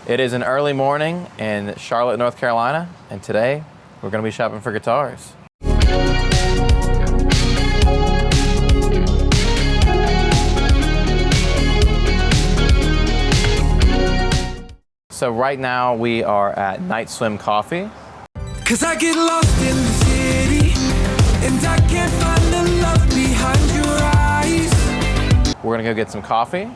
It is an early morning in Charlotte, North Carolina, and today we're going to be shopping for guitars. So right now we are at Night Swim Coffee. 'Cause I get lost in the city, and I can't find the love behind your eyes. We're gonna go get some coffee,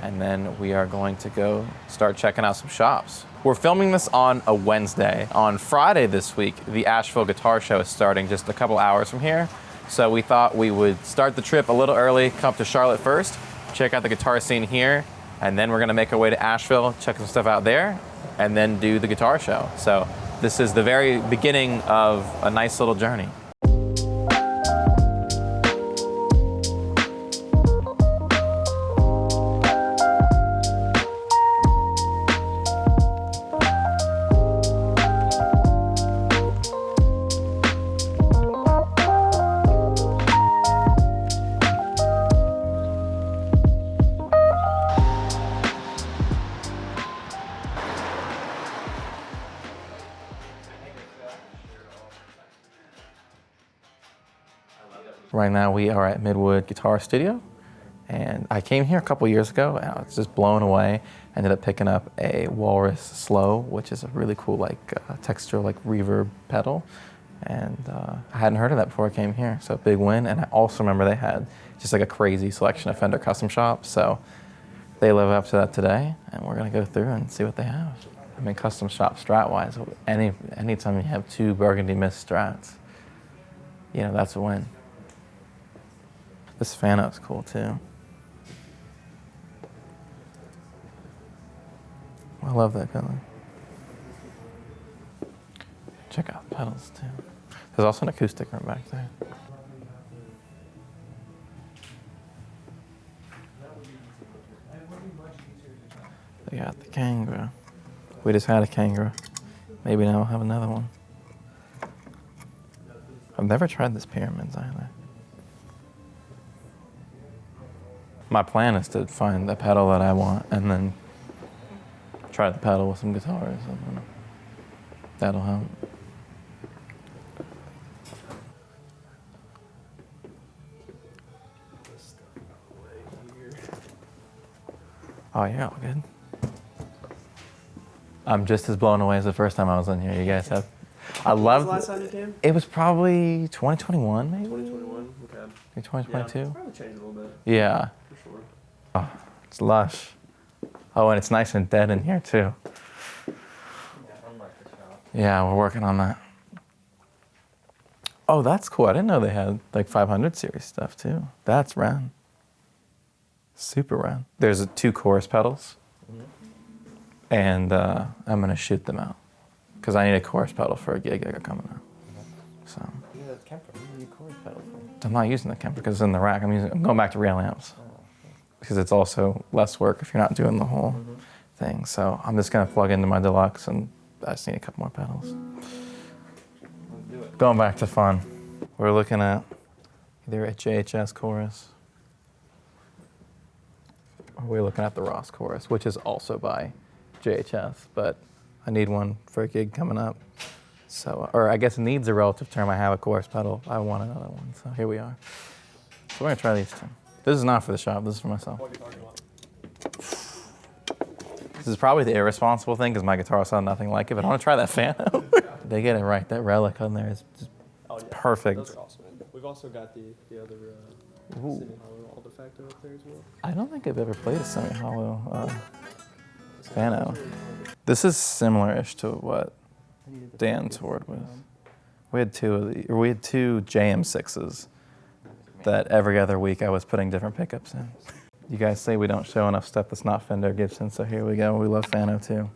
and then we are going to go start checking out some shops. We're filming this on a Wednesday. On Friday this week, the Asheville Guitar Show is starting just a couple hours from here. So we thought we would start the trip a little early, come up to Charlotte first, check out the guitar scene here, and then we're gonna make our way to Asheville, check some stuff out there, and then do the guitar show. So this is the very beginning of a nice little journey. Right now we are at Midwood Guitar Studio, and I came here a couple years ago and I was just blown away. I ended up picking up a Walrus Slow, which is a really cool texture reverb pedal, and I hadn't heard of that before I came here, so big win. And I also remember they had just a crazy selection of Fender Custom Shop, so they live up to that today, and we're gonna go through and see what they have. I mean, Custom Shop Strat-wise, anytime you have two Burgundy Mist Strats, you know, that's a win. This Fano is cool too. I love that color. Check out the pedals too. There's also an acoustic right back there. They got the Kangaroo. We just had a Kangaroo. Maybe now we'll have another one. I've never tried this Pyramids either. My plan is to find the pedal that I want and then try the pedal with some guitars. And that'll help. Oh, you're all good. I'm just as blown away as the first time I was in here. You guys have. I love. When was the last time you came? It was probably 2021, maybe. 2021. Okay. Maybe 2022. Yeah, probably changed a little bit. Yeah. For sure. Oh, it's lush. Oh, and it's nice and dead in here too. Yeah, we're working on that. Oh, that's cool. I didn't know they had 500 series stuff too. That's rad. Super rad. There's 2 chorus pedals, and I'm gonna shoot them out because I need a chorus pedal for a gig I got coming up. So. You need a Kemper. You need a chorus pedal for. I'm not using the Kemper because it's in the rack. I'm going back to real amps because it's also less work if you're not doing the whole thing. So I'm just gonna plug into my Deluxe, and I just need a couple more pedals. Let's do it. Going back to fun. We're looking at either a JHS chorus, or we're looking at the Ross chorus, which is also by JHS, but I need one for a gig coming up. So, or I guess needs a relative term. I have a chorus pedal. I want another one, so here we are. So we're gonna try these 2. This is not for the shop, this is for myself. This is probably the irresponsible thing because my guitar sounds nothing like it, but I want to try that Fano. They get it right. That relic on there is just perfect. Those are awesome. We've also got the other semi-hollow all de facto up there as well. I don't think I've ever played a semi-hollow Fano. This is similar-ish to what Dan toured with. We had 2 of the, or we had 2 JM6s that every other week I was putting different pickups in. You guys say we don't show enough stuff that's not Fender Gibson, so here we go. We love Fano too.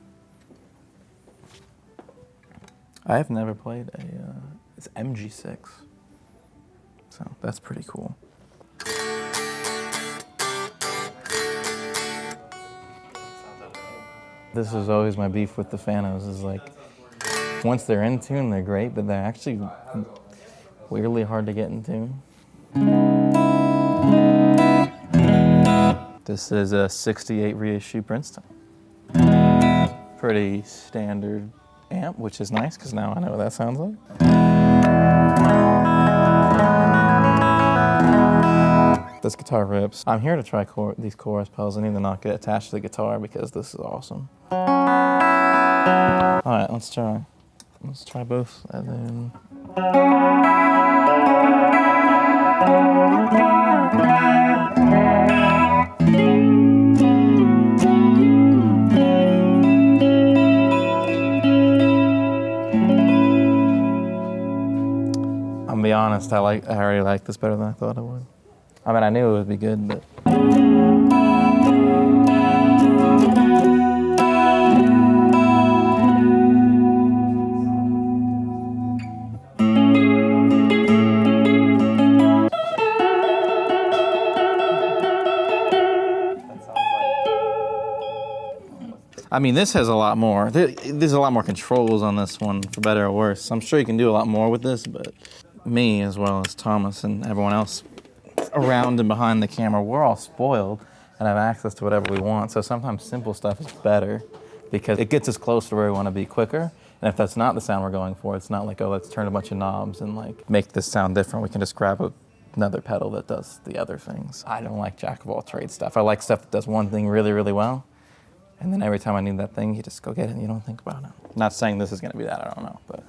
I have never played it's MG6, so that's pretty cool. This is always my beef with the Fanos, is once they're in tune, they're great, but they're actually weirdly hard to get in tune. This is a 68 reissue Princeton. pretty standard amp, which is nice because now I know what that sounds like. This guitar rips. I'm here to try these chorus pedals. I need to not get attached to the guitar because this is awesome. All right, let's try. Let's try both and then. I'm gonna be honest, I already like this better than I thought I would. I mean, I knew it would be good, but. I mean, this has a lot more. There's a lot more controls on this one, for better or worse. I'm sure you can do a lot more with this, but me, as well as Thomas and everyone else around and behind the camera, we're all spoiled and have access to whatever we want. So sometimes simple stuff is better because it gets us close to where we want to be quicker. And if that's not the sound we're going for, it's not like, oh, let's turn a bunch of knobs and like make this sound different. We can just grab another pedal that does the other things. I don't like jack of all trades stuff. I like stuff that does one thing really, really well. And then every time I need that thing, you just go get it and you don't think about it. Not saying this is gonna be that, I don't know, but.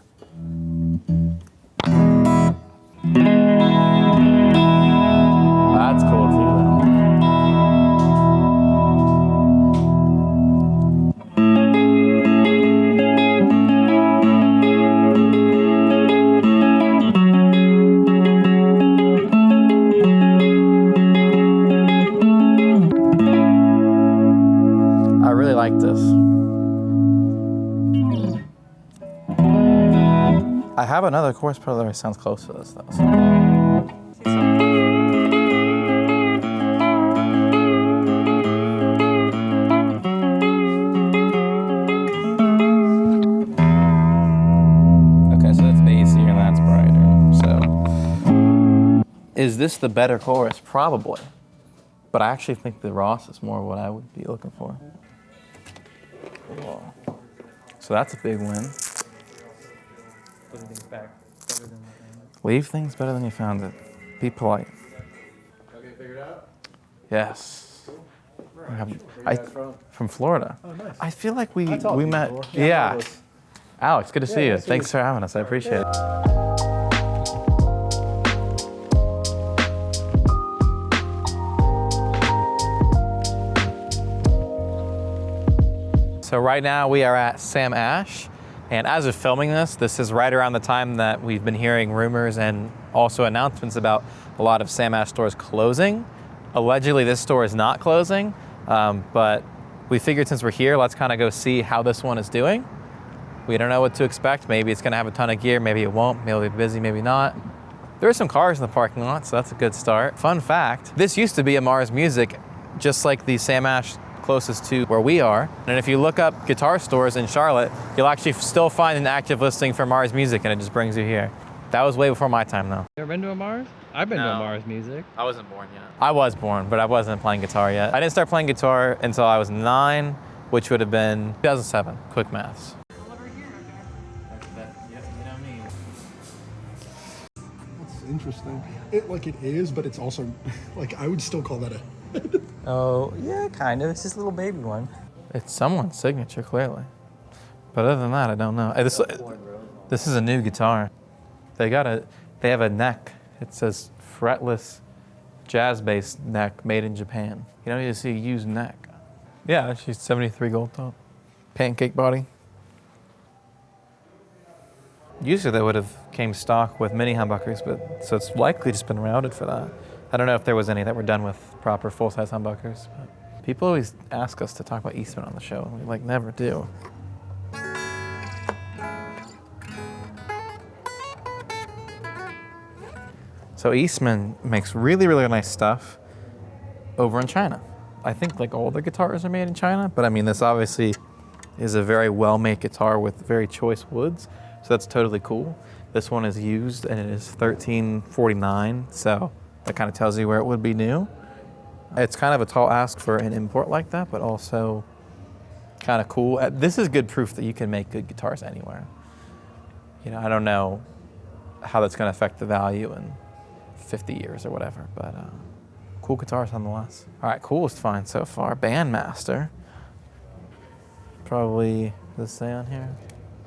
That's cool too, though. I really like this. I have another chorus pedal that sounds close to this though. So. Okay, so that's bassier and that's brighter. So, is this the better chorus? Probably. But I actually think the Ross is more what I would be looking for. Whoa. So that's a big win. Putting things back better than Leave things better than you found it. Be polite. Okay, figured out? Yes. Where are you guys from? From Florida. Oh, nice. I feel like we talked to you met. before. Yeah. Yeah. Alex, good to see you. nice to Thanks meet for having us. I appreciate it. So right now we are at Sam Ash, and as of filming this is right around the time that we've been hearing rumors and also announcements about a lot of Sam Ash stores closing. Allegedly this store is not closing, but we figured since we're here, let's kind of go see how this one is doing. We don't know what to expect. Maybe it's gonna have a ton of gear, maybe it won't, maybe it'll be busy, maybe not. There are some cars in the parking lot, so that's a good start. Fun fact, this used to be a Mars Music, just like the Sam Ash closest to where we are. And if you look up guitar stores in Charlotte, you'll actually still find an active listing for Mars Music, and it just brings you here. That was way before my time, though. You ever been to a Mars? I've been to No. a Mars Music. I wasn't born yet. I was born, but I wasn't playing guitar yet. I didn't start playing guitar until I was 9, which would have been 2007. Quick maths. That's interesting. It is, but it's also, like, I would still call that a... Oh, yeah, kind of. It's just a little baby one. It's someone's signature, clearly. But other than that, I don't know. This is a new guitar. They have a neck. It says fretless jazz bass neck made in Japan. You don't need to see a used neck. Yeah, she's 73 gold top. Pancake body. Usually they would have came stock with mini humbuckers, but so it's likely just been routed for that. I don't know if there was any that were done with proper full-size humbuckers, but people always ask us to talk about Eastman on the show, and we like never do. So Eastman makes really, really nice stuff over in China. I think like all the guitars are made in China, but I mean, this obviously is a very well-made guitar with very choice woods, so that's totally cool. This one is used and it is $13.49, so that kind of tells you where it would be new. It's kind of a tall ask for an import like that, but also kind of cool. This is good proof that you can make good guitars anywhere. You know, I don't know how that's going to affect the value in 50 years or whatever, but cool guitars nonetheless. All right, coolest find so far, Bandmaster. Probably, does it say on here?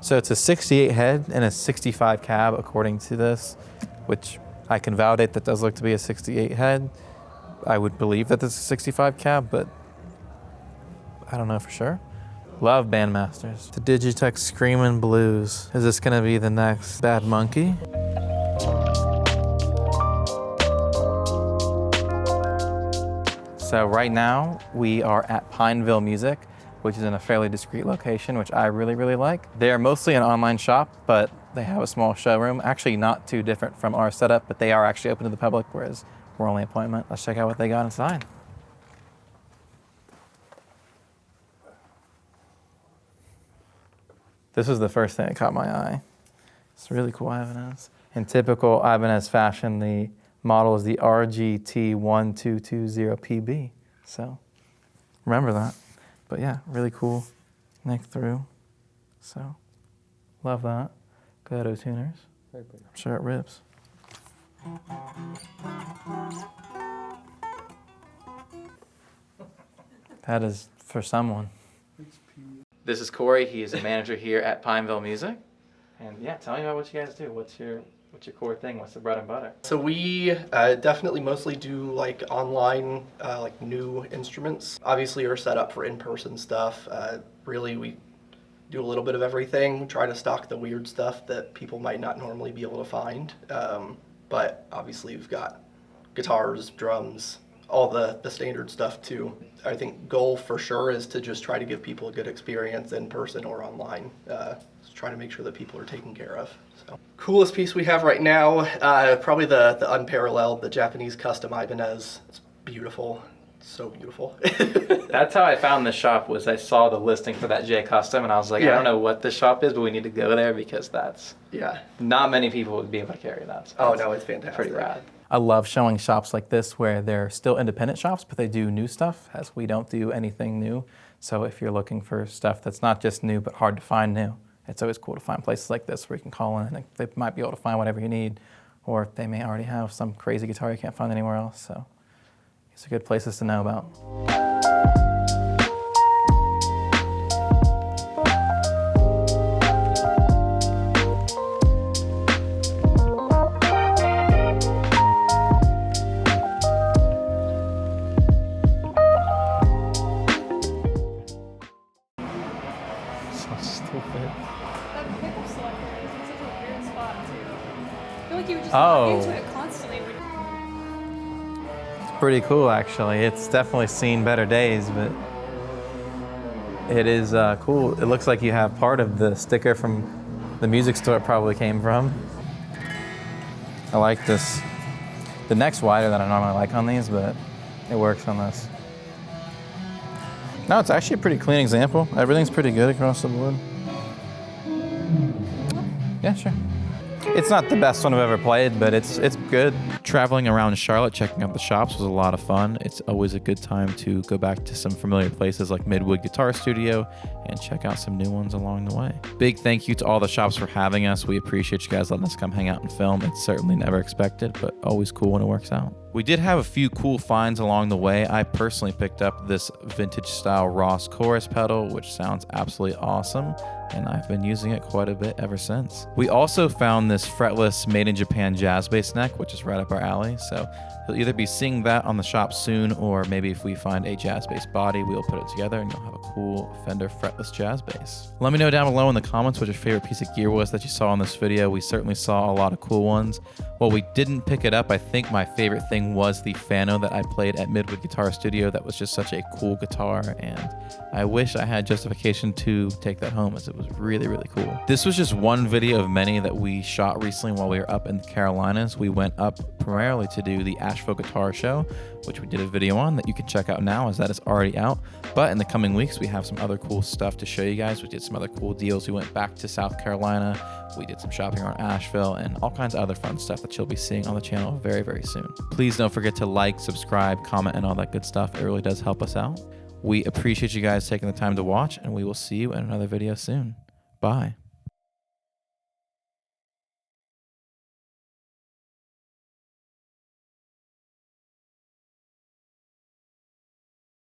So it's a 68 head and a 65 cab according to this, which I can validate that does look to be a 68 head. I would believe that this is a 65 cab, but I don't know for sure. Love Bandmasters. The Digitech Screamin' Blues. Is this gonna be the next Bad Monkey? So right now we are at Pineville Music, which is in a fairly discreet location, which I really, really like. They're mostly an online shop, but they have a small showroom. Actually not too different from our setup, but they are actually open to the public, whereas we're only appointment. Let's check out what they got inside. This was the first thing that caught my eye. It's really cool Ibanez. In typical Ibanez fashion, the model is the RGT1220PB. So remember that. But yeah, really cool neck through. So love that. Good auto tuners. I'm sure it rips. That is for someone. This is Corey. He is a manager here at Pineville Music. And yeah, tell me about what you guys do. What's your core thing? What's the bread and butter? So we definitely mostly do like online, like new instruments. Obviously we're set up for in-person stuff. Really we do a little bit of everything. Try to stock the weird stuff that people might not normally be able to find. But obviously we've got guitars, drums, all the standard stuff too. I think goal for sure is to just try to give people a good experience in person or online. Just try to make sure that people are taken care of. So, coolest piece we have right now, probably the unparalleled, the Japanese custom Ibanez. It's beautiful, it's so beautiful. That's how I found this shop, was I saw the listing for that J Custom and I was like, I don't know what this shop is, but we need to go there because that's, not many people would be able to carry that. So oh no, it's fantastic. Pretty rad. I love showing shops like this where they're still independent shops, but they do new stuff, as we don't do anything new. So if you're looking for stuff that's not just new, but hard to find new, it's always cool to find places like this where you can call in and they might be able to find whatever you need, or they may already have some crazy guitar you can't find anywhere else. So these are good places to know about. Into it constantly. It's pretty cool actually. It's definitely seen better days, but it is cool. It looks like you have part of the sticker from the music store it probably came from. I like this. The neck's wider than I normally like on these, but it works on this. No, it's actually a pretty clean example. Everything's pretty good across the board. Yeah, sure. It's not the best one I've ever played, but it's good. Traveling around Charlotte, checking out the shops was a lot of fun. It's always a good time to go back to some familiar places like Midwood Guitar Studio and check out some new ones along the way. Big thank you to all the shops for having us. We appreciate you guys letting us come hang out and film. It's certainly never expected, but always cool when it works out. We did have a few cool finds along the way. I personally picked up this vintage style Ross chorus pedal, which sounds absolutely awesome, and I've been using it quite a bit ever since. We also found this fretless made in Japan jazz bass neck, which is right up our alley, so you'll either be seeing that on the shop soon, or maybe if we find a jazz bass body, we'll put it together and you'll have a cool Fender fretless jazz bass. Let me know down below in the comments what your favorite piece of gear was that you saw in this video. We certainly saw a lot of cool ones. While we didn't pick it up, I think my favorite thing was the Fano that I played at Midwood Guitar Studio. That was just such a cool guitar, and I wish I had justification to take that home, as it was really, really cool. This was just one video of many that we shot recently while we were up in the Carolinas. We went up primarily to do the Asheville Guitar Show, which we did a video on that you can check out now, as that is already out. But in the coming weeks, we have some other cool stuff to show you guys. We did some other cool deals. We went back to South Carolina. We did some shopping around Asheville and all kinds of other fun stuff that you'll be seeing on the channel very, very soon. Please don't forget to like, subscribe, comment, and all that good stuff. It really does help us out. We appreciate you guys taking the time to watch, and we will see you in another video soon. Bye.